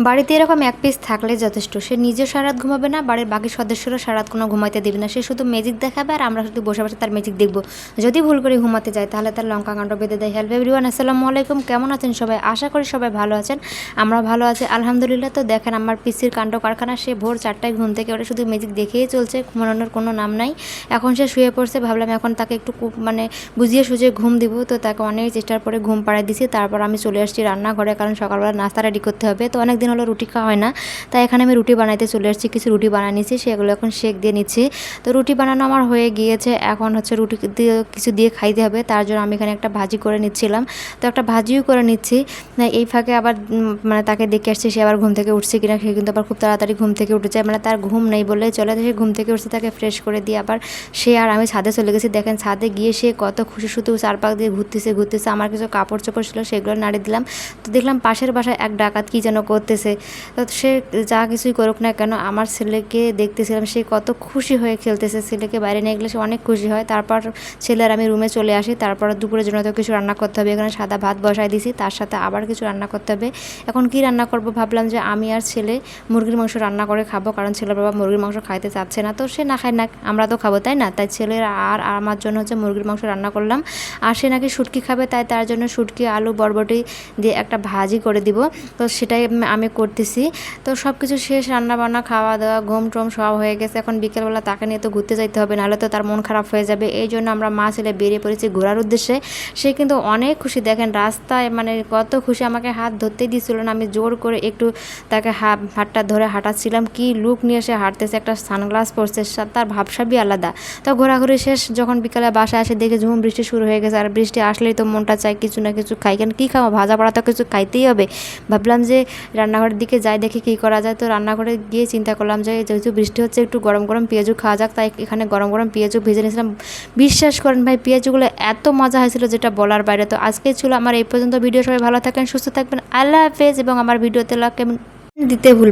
বাড়িতে এরকম এক পিস থাকলে যথেষ্ট। সে নিজেও সারারাত ঘুমাবে না, বাড়ির বাকি সদস্যরা সারারাত কোনো ঘুমাইতে দেবে না। সে শুধু ম্যাজিক দেখাবে আর আমরা শুধু বসে বসে তার ম্যাজিক দেখব। যদি ভুল করে ঘুমাতে যায় তাহলে তার লঙ্কা কাণ্ড বেঁধে দেয়। হ্যালো এভরিওয়ান, আসসালামু আলাইকুম। কেমন আছেন সবাই? আশা করি সবাই ভালো আছেন। আমরা ভালো আছি আলহামদুলিল্লাহ। তো দেখেন আমার পিসির কাণ্ড কারখানা। সে ভোর 4টায় ঘুম থেকে ওটা শুধু ম্যাজিক দেখেই চলছে, ঘুমানোর কোনো নাম নাই। এখন সে শুয়ে পড়ছে, ভাবলাম এখন তাকে একটু মানে বুঝিয়ে সুঝিয়ে ঘুম দিব। তো তাকে অনেক চেষ্টার পরে ঘুম পাড়ায় দিছি। তারপর আমি চলে আসছি রান্নাঘরে, কারণ সকালবেলা নাস্তা রেডি করতে হবে। তো অনেক দিন হলো রুটি খাওয়া হয় না, তাই এখানে আমি রুটি বানাইতে চলে আসছি। কিছু রুটি বানিয়ে নিচ্ছি, সেগুলো এখন শেক দিয়ে নিচ্ছি। তো রুটি বানানো আমার হয়ে গিয়েছে, এখন হচ্ছে রুটি দিয়ে কিছু দিয়ে খাইতে হবে। তার জন্য আমি এখানে একটা ভাজি করে নিচ্ছিলাম। তো একটা ভাজিও করে নিচ্ছি। এই ফাঁকে আবার মানে তাকে দেখে আসছি সে আবার ঘুম থেকে উঠছে কিনা। সে কিন্তু আবার খুব তাড়াতাড়ি ঘুম থেকে উঠে যায়, মানে তার ঘুম নেই বলে চলে। সে ঘুম থেকে উঠছে, তাকে ফ্রেশ করে দিয়ে আবার সে আর আমি ছাদে চলে গেছি। দেখেন ছাদে গিয়ে সে কত খুশি, শুধু চারপাক দিয়ে ঘুরতেছে। আমার কিছু কাপড় চোপড় ছিল সেগুলো নাড়ি দিলাম। তো দেখলাম পাশের বাসায় এক ডাকাত কী যেন করতেছে। তো সে যা কিছুই করুক না কেন, আমার ছেলেকে দেখতেছিলাম সে কত খুশি হয়ে খেলতেছে। ছেলেকে বাইরে নিয়ে গেলে সে অনেক খুশি হয়। তারপর ছেলে আর আমি রুমে চলে আসি। তারপর দুপুরের জন্য তো কিছু রান্না করতে হবে। এখানে সাদা ভাত বসাই দিছি, তার সাথে আবার কিছু রান্না করতে হবে। এখন কি রান্না করব ভাবলাম যে আমি আর ছেলে মুরগির মাংস রান্না করে খাবো, কারণ ছেলের বাবা মুরগির মাংস খাইতে চাচ্ছে না। তো সে না খায় না, আমরা তো খাবো তাই না? তাই ছেলের আর আমার জন্য হচ্ছে মুরগির মাংস রান্না করলাম। আর সে নাকি শুটকি খাবে, তাই তার জন্য শুটকি আলু বরবটি দিয়ে একটা ভাজি করে দিব। তো সেটাই আমি করতেছি। তো সব কিছু শেষ, রান্নাবান্না খাওয়া দাওয়া ঘুম টুম সব হয়ে গেছে। এখন বিকেলবেলা তাকে নিয়ে তো ঘুরতে যাইতে হবে, নাহলে তো তার মন খারাপ হয়ে যাবে। এই জন্য আমরা মা ছেলে বেরিয়ে পড়েছি ঘোরার উদ্দেশ্যে। সে কিন্তু অনেক খুশি, দেখেন রাস্তায় মানে কত খুশি। আমাকে হাত ধরতেই দিচ্ছিল না, আমি জোর করে একটু তাকে হাতটা ধরে হাঁটাচ্ছিলাম। কি লুক নিয়ে সে হাঁটতেছে, একটা সানগ্লাস পরছে, তার ভাবসাবই আলাদা। তো ঘোরাঘুরি শেষ, যখন বিকালে বাসায় আসে দেখে ঝুম বৃষ্টি শুরু হয়ে গেছে। আর বৃষ্টি আসলেই তো মনটা চায় কিছু না কিছু খাই, কেন কী খাওয়া, ভাজা পড়া তো কিছু খাইতেই হবে। ভাবলাম যে রান্নাঘরের দিকে যাই, দেখি কী করা যায়। তো রান্নাঘরে গিয়ে চিন্তা করলাম যে যেহেতু বৃষ্টি হচ্ছে একটু গরম গরম পেঁয়াজু খাওয়া যাক, তাই এখানে গরম গরম পেঁয়াজু ভেজে নিয়েছিলাম। বিশ্বাস করেন ভাই, পেঁয়াজুগুলো এত মজা হয়েছিল যেটা বলার বাইরে। তো আজকে ছিল আমার এই পর্যন্ত ভিডিও। সবাই ভালো থাকেন, সুস্থ থাকবেন, আল্লাহ হাফেজ। এবং আমার ভিডিওতে লাইক দিতে ভুল